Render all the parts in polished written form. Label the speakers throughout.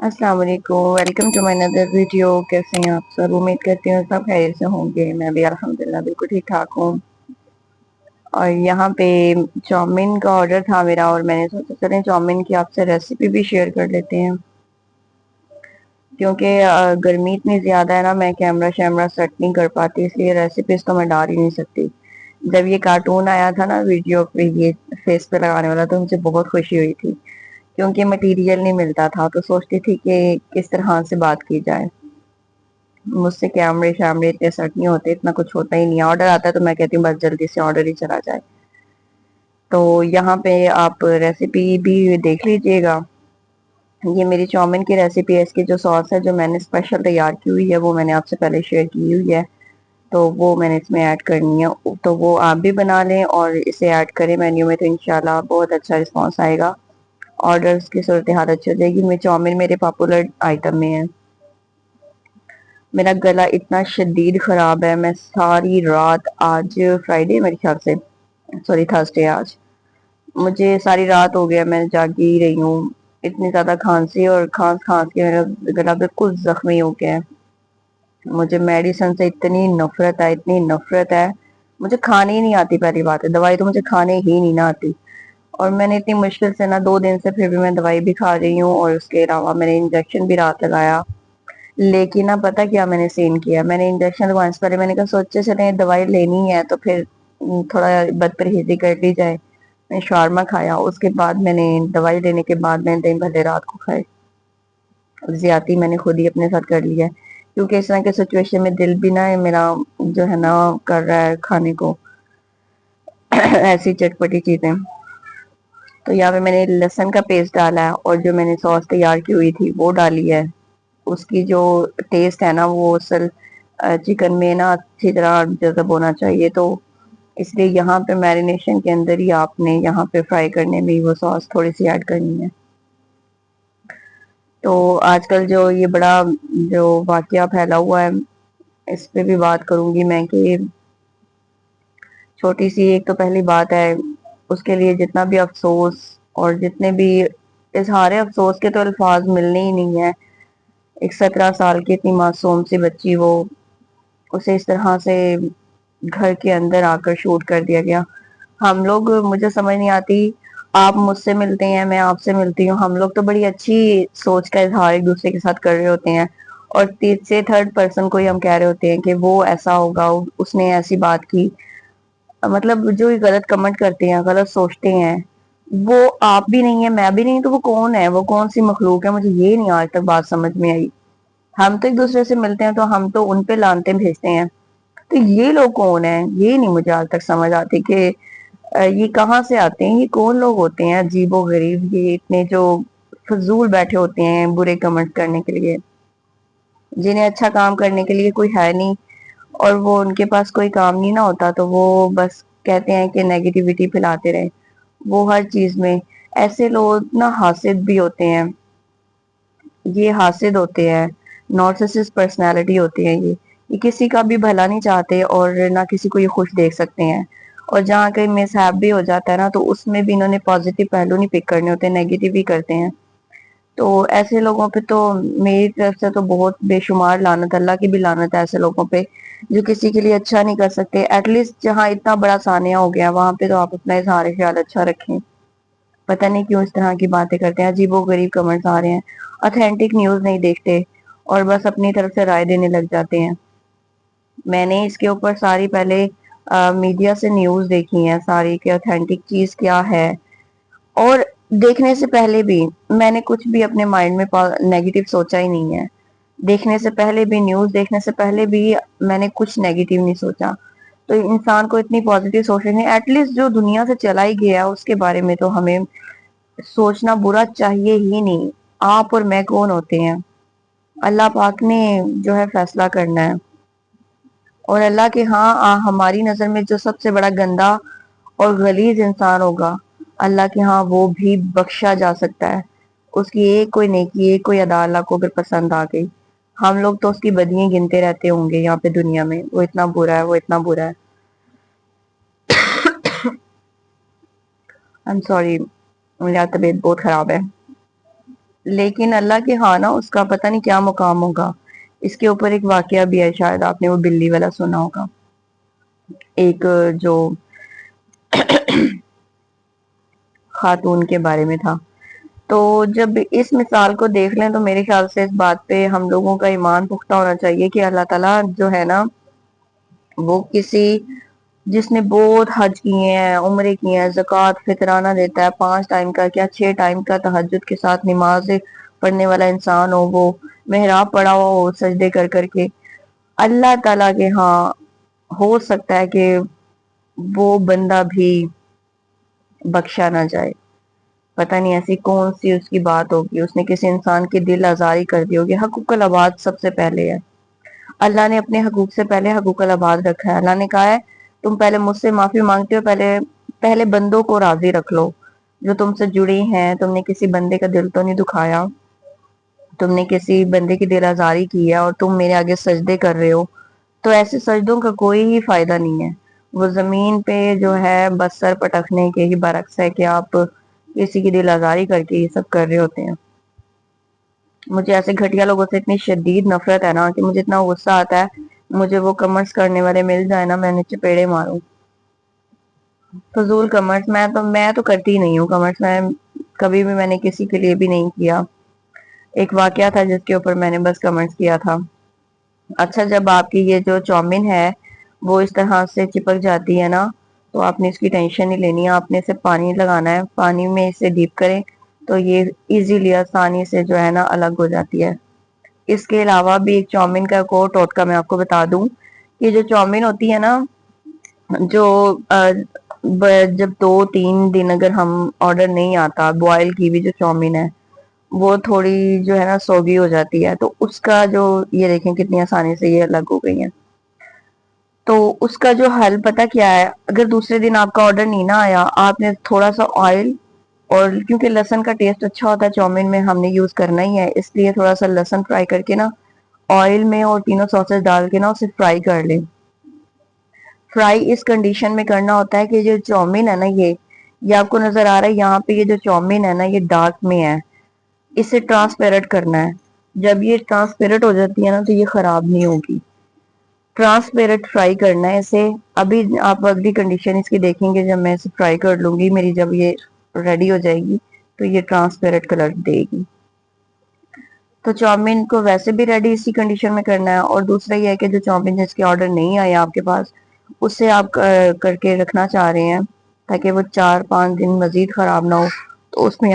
Speaker 1: अस्सलाम वालेकुम, welcome to my another video. कैसे हैं आप सब? उम्मीद करती हूँ सब खैरियत से होंगे। मैं भी अल्हम्दुलिल्लाह बिल्कुल ठीक ठाक हूँ। और यहाँ पे चाउमीन का ऑर्डर था मेरा, और मैंने सोचा चलें चाउमीन की आपसे रेसिपी भी शेयर कर लेते हैं, क्योंकि गर्मी इतनी ज़्यादा है ना, मैं कैमरा शैमरा सेट नहीं कर पाती, इसलिए रेसिपीज तो मैं डाल ही नहीं सकती। जब ये कार्टून आया था ना वीडियो पे, ये फेस पे लगाने वाला, तो मुझे बहुत खुशी हुई थी, क्योंकि मटेरियल नहीं मिलता था, तो सोचती थी कि किस तरह से बात की जाए। मुझसे कैमरे शैमरे इतने सेट नहीं होते, इतना कुछ होता ही नहीं है। ऑर्डर आता है तो मैं कहती हूँ बस जल्दी से ऑर्डर ही चला जाए। तो यहाँ पे आप रेसिपी भी देख लीजिएगा। ये मेरी चाउमीन की रेसिपी है। इसकी जो सॉस है जो मैंने स्पेशल तैयार की हुई है, वो मैंने आपसे पहले शेयर की हुई है, तो वो मैंने इसमें ऐड करनी है। तो वो आप भी बना लें और इसे ऐड करें मेन्यू में, तो इंशाल्लाह बहुत अच्छा रिस्पॉन्स आएगा। ऑर्डर्स की सूरत हाल अच्छी हो जाएगी। मैं चाउमीन मेरे पॉपुलर आइटम में है। मेरा गला इतना शदीद खराब है, मैं सारी रात, आज फ्राइडे मेरे ख्याल से, सॉरी थर्सडे आज, मुझे सारी रात हो गया, मैं जागी रही हूँ। इतनी ज्यादा खांसी, और खांस खांस के मेरा गला बिल्कुल जख्मी हो गया है। मुझे मेडिसिन से इतनी नफरत है, इतनी नफरत है। मुझे खाने ही नहीं आती, पहली बात है, दवाई तो मुझे खाने ही नहीं ना आती। और मैंने इतनी मुश्किल से ना 2 दिन से, फिर भी मैं दवाई भी खा रही हूँ, और उसके अलावा मैंने इंजेक्शन भी रात लगाया। लेकिन ना पता क्या मैंने सीन किया, मैंने इंजेक्शन लगवाने से पहले मैंने कहा सोचे चले दवाई लेनी है तो फिर थोड़ा बदपरहेजी कर ली जाए। मैंने शावरमा खाया, उसके बाद मैंने दवाई लेने के बाद मैंने दिन भले रात को खाए। ज्यादती मैंने खुद ही अपने साथ कर लिया है, क्योंकि इस तरह के सिचुएशन में दिल भी ना मेरा जो है ना कर रहा है खाने को ऐसी चटपटी चीजें। तो यहाँ पे मैंने लहसुन का पेस्ट डाला है, और जो मैंने सॉस तैयार की हुई थी वो डाली है। उसकी जो टेस्ट है ना, वो असल चिकन में ना अच्छी तरह जज़ब होना चाहिए, तो इसलिए यहाँ पे मैरिनेशन के अंदर ही आपने यहाँ पे फ्राई करने में ही वो सॉस थोड़ी सी ऐड करनी है। तो आजकल जो ये बड़ा जो वाकया फैला हुआ है, इस पे भी बात करूंगी मैं कि छोटी सी एक तो पहली बात है, उसके लिए जितना भी अफसोस और जितने भी इजहार अफसोस के तो अल्फाज मिलने ही नहीं है। एक 17 साल की इतनी मासूम सी बच्ची, वो उसे इस तरह से घर के अंदर आकर शूट कर दिया गया। हम लोग, मुझे समझ नहीं आती, आप मुझसे मिलते हैं, मैं आपसे मिलती हूँ, हम लोग तो बड़ी अच्छी सोच का इजहार एक दूसरे के साथ कर रहे होते हैं, और तीसरे थर्ड पर्सन को ही हम कह रहे होते हैं कि वो ऐसा होगा, उसने ऐसी बात की। मतलब जो ये गलत कमेंट करते हैं, गलत सोचते हैं, वो आप भी नहीं है, मैं भी नहीं, तो वो कौन है, वो कौन सी मखलूक है? मुझे ये नहीं आज तक बात समझ में आई। हम तो एक दूसरे से मिलते हैं तो हम तो उन पे लानते भेजते हैं, तो ये लोग कौन है? ये नहीं मुझे आज तक समझ आती कि ये कहाँ से आते हैं, ये कौन लोग होते हैं अजीबो गरीब, ये इतने जो फजूल बैठे होते हैं बुरे कमेंट करने के लिए, जिन्हें अच्छा काम करने के लिए कोई है नहीं, और वो उनके पास कोई काम नहीं ना होता, तो वो बस कहते हैं कि नेगेटिविटी फैलाते रहे। वो हर चीज में ऐसे लोग ना हासिद भी होते हैं, ये हासिद होते हैं, नॉर्सिसिस्ट पर्सनालिटी होती है ये किसी का भी भला नहीं चाहते, और ना किसी को ये खुश देख सकते हैं। और जहाँ कहीं मिसहैप भी हो जाता है ना, तो उसमें भी इन्होंने पॉजिटिव पहलू नहीं पिक करने होते, नेगेटिव ही करते हैं। तो ऐसे लोगों पे तो मेरी तरफ से तो बहुत बेशुमार लानत, अल्लाह की भी लानत है ऐसे लोगों पे, जो किसी के लिए अच्छा नहीं कर सकते। एटलीस्ट जहाँ इतना बड़ा सानिया हो गया, वहां पे तो आप अपना इजहार ख्याल अच्छा रखें। पता नहीं क्यों इस तरह की बातें करते हैं, अजीबो गरीब कमेंट्स आ रहे हैं, ऑथेंटिक न्यूज नहीं देखते, और बस अपनी तरफ से राय देने लग जाते हैं। मैंने इसके ऊपर सारी पहले मीडिया से न्यूज देखी है सारी, कि ऑथेंटिक चीज क्या है। और देखने से पहले भी मैंने कुछ भी अपने माइंड में नेगेटिव सोचा ही नहीं है। देखने से पहले भी, न्यूज देखने से पहले भी मैंने कुछ नेगेटिव नहीं सोचा। तो इंसान को इतनी पॉजिटिव सोचनी, एटलीस्ट जो दुनिया से चला ही गया उसके बारे में तो हमें सोचना बुरा चाहिए ही नहीं। आप और मैं कौन होते हैं? अल्लाह पाक ने जो है फैसला करना है, और अल्लाह के यहाँ हमारी नजर में जो सबसे बड़ा गंदा और गलीज इंसान होगा, अल्लाह के यहाँ वो भी बख्शा जा सकता है। उसकी एक कोई नेकी, एक कोई अदा अल्लाह को अगर पसंद आ गई, हम लोग तो उसकी बदियां गिनते रहते होंगे यहाँ पे दुनिया में, वो इतना बुरा है, वो इतना बुरा है। आई एम सॉरी, मेरी तबीयत बहुत खराब है। لیکن اللہ کے ہاں نا اس کا پتہ نہیں کیا مقام ہوگا. اس کے اوپر ایک واقعہ بھی ہے، شاید آپ نے وہ بلی والا سنا ہوگا. ایک جو خاتون کے بارے میں تھا. تو جب اس مثال کو دیکھ لیں تو میرے خیال سے اس بات پہ ہم لوگوں کا ایمان پختہ ہونا چاہیے کہ اللہ تعالیٰ جو ہے نا وہ کسی جس نے بہت حج کیے ہیں، عمرے کیے ہیں، زکوٰۃ فطرانہ دیتا ہے، 5 ٹائم کا کیا 6 ٹائم کا تہجد کے ساتھ نماز پڑھنے والا انسان ہو، وہ محراب پڑا ہو سجدے کر کر کے، اللہ تعالیٰ کے ہاں ہو سکتا ہے کہ وہ بندہ بھی بخشا نہ جائے. پتہ نہیں ایسی کون سی اس کی بات ہوگی، اس نے کسی انسان کی دل آزاری کر دی ہوگی. حقوق العباد سب سے پہلے ہے. اللہ نے اپنے حقوق سے پہلے حقوق العباد رکھا ہے. اللہ نے کہا ہے تم پہلے مجھ سے معافی مانگتے ہو، پہلے بندوں کو راضی رکھ لو جو تم سے جڑی ہیں. تم نے کسی بندے کا دل تو نہیں دکھایا، تم نے کسی بندے کی دل آزاری کی ہے اور تم میرے آگے سجدے کر رہے ہو. تو ایسے سجدوں کا کوئی ہی فائدہ نہیں ہے. وہ زمین پہ جو ہے بس سر پٹکنے کے ہی برعکس ہے کہ آپ کسی کی دل آزاری کر کے یہ سب کر رہے ہوتے ہیں. مجھے ایسے گھٹیا لوگوں سے اتنی شدید نفرت ہے نا کہ مجھے اتنا غصہ آتا ہے. مجھے وہ کمنٹس کرنے والے مل جائے نا، میں نے چپیڑے ماروں. فضول کمنٹس میں تو کرتی ہی نہیں ہوں. کمنٹس کبھی بھی میں نے کسی کے لیے بھی نہیں کیا. ایک واقعہ تھا جس کے اوپر میں نے بس کمنٹس کیا تھا. اچھا جب آپ کی یہ جو چومن ہے وہ اس طرح سے چپک جاتی ہے نا تو آپ نے اس کی ٹینشن نہیں لینی ہے. آپ نے اسے پانی لگانا ہے، پانی میں اسے ڈیپ کریں تو یہ ایزیلی آسانی سے جو ہے نا الگ ہو جاتی ہے. اس کے علاوہ بھی ایک چومن کا کو ٹوٹکا میں آپ کو بتا دوں کہ جو چومن ہوتی ہے نا، جو جب 2-3 دن اگر ہم آرڈر نہیں آتا، بوائل کی بھی جو چومن ہے وہ تھوڑی جو ہے نا سوگی ہو جاتی ہے. تو اس کا جو یہ دیکھیں کتنی آسانی سے یہ الگ ہو گئی ہیں. تو اس کا جو حل پتہ کیا ہے، اگر دوسرے دن آپ کا آرڈر نہیں نہ آیا، آپ نے تھوڑا سا آئل، اور کیونکہ لہسن کا ٹیسٹ اچھا ہوتا ہے چومن میں، ہم نے یوز کرنا ہی ہے، اس لیے تھوڑا سا لہسن فرائی کر کے نا آئل میں اور تینوں سوسز ڈال کے نا اسے فرائی کر لیں. فرائی اس کنڈیشن میں کرنا ہوتا ہے کہ جو چومن ہے نا یہ آپ کو نظر آ رہا ہے یہاں پہ، یہ جو چومن ہے نا یہ ڈارک میں ہے. اسے ٹرانسپیرنٹ کرنا ہے. جب یہ ٹرانسپیرنٹ ہو جاتی ہے نا تو یہ خراب نہیں ہوگی. ٹرانسپیرنٹ فرائی کرنا ہے اسے. ابھی آپ اگلی کنڈیشن اس کی دیکھیں گے جب میں اسے فرائی کر لوں گی، میری جب یہ ریڈی ہو جائے گی تو یہ ٹرانسپیرنٹ کلر دے گی. تو چومن کو ویسے بھی ریڈی اسی کنڈیشن میں کرنا ہے. اور دوسرا یہ ہے کہ جو چومن جس کے آرڈر نہیں آیا آپ کے پاس، اسے آپ کر کے رکھنا چاہ رہے ہیں تاکہ وہ 4-5 دن مزید خراب نہ ہو، تو اس میں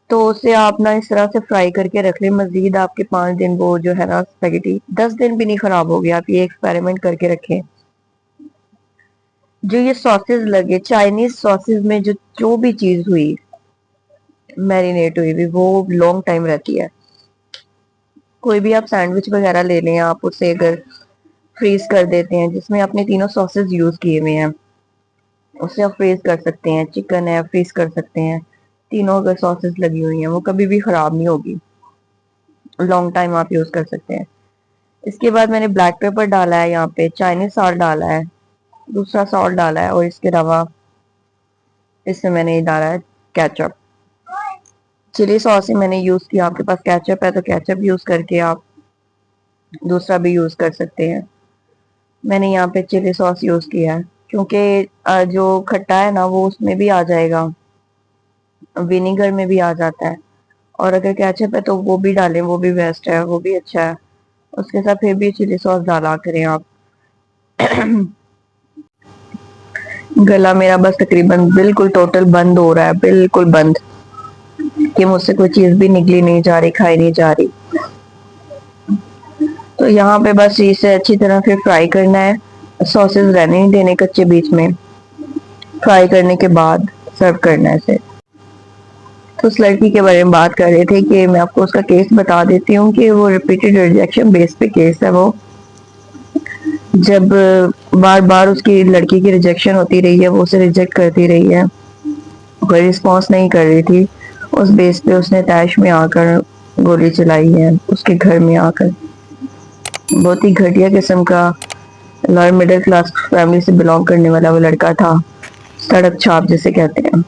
Speaker 1: تو اسے آپ نا اس طرح سے فرائی کر کے رکھ لیں. مزید آپ کے 5 دن وہ جو ہے نا اسپیگیٹی 10 دن بھی نہیں خراب ہوگی. آپ یہ ایکسپیریمنٹ کر کے رکھیں. جو یہ ساسز لگے چائنیز ساسز میں جو بھی چیز ہوئی میرینیٹ ہوئی بھی وہ لانگ ٹائم رہتی ہے. کوئی بھی آپ سینڈوچ وغیرہ لے لیں، آپ اسے اگر فریز کر دیتے ہیں جس میں آپ نے تینوں ساسز یوز کیے ہوئے ہیں اسے آپ فریز کر سکتے ہیں. چکن ہے فریز کر سکتے ہیں. تینوں اگر ساسز لگی ہوئی ہیں وہ کبھی بھی خراب نہیں ہوگی، لانگ ٹائم آپ یوز کر سکتے ہیں. اس کے بعد میں نے بلیک پیپر ڈالا ہے، یہاں پہ چائنیز سالٹ ڈالا ہے، دوسرا سالٹ ڈالا ہے، اور اس کے علاوہ اس میں نے ڈالا ہے کیچپ. چلی ساس ہی میں نے یوز کیا. آپ کے پاس کیچپ ہے تو کیچپ یوز کر کے آپ دوسرا بھی یوز کر سکتے ہیں. میں نے یہاں پہ چلی ساس یوز کیا ہے کیونکہ جو کھٹا ہے نا وہ اس میں بھی آ جائے گا، ونیگر میں بھی آ جاتا ہے. اور اگر کیچپ ہے تو وہ بھی ڈالیں، وہ بھی بیسٹ ہے، وہ بھی اچھا ہے. اس کے ساتھ پھر بھی چلی ساس ڈالا کریں آپ. گلا میرا بس تقریباً بالکل ٹوٹل بند ہو رہا ہے، بالکل بند، کہ مجھ سے کوئی چیز بھی نگلی نہیں جا رہی، کھائی نہیں جا رہی. تو یہاں پہ بس اسے اچھی طرح پھر فرائی کرنا ہے. ساسز رہنے نہیں دینے کچے بیچ میں. فرائی کرنے کے بعد سرو کرنا ہے اسے. تو اس لڑکی کے بارے میں بات کر رہے تھے کہ میں آپ کو اس کا کیس بتا دیتی ہوں کہ وہ ریپیٹڈ ریجیکشن بیس پہ کیس ہے. وہ جب بار بار اس کی لڑکی کی ریجیکشن ہوتی رہی ہے، وہ اسے ریجیکٹ کرتی رہی ہے، کوئی رسپانس نہیں کر رہی تھی، اس بیس پہ اس نے تیش میں آ کر گولی چلائی ہے اس کے گھر میں آ کر. بہت ہی گھٹیا قسم کا لوئر مڈل کلاس فیملی سے بلونگ کرنے والا وہ لڑکا تھا، سڑک چھاپ جسے کہتے ہیں.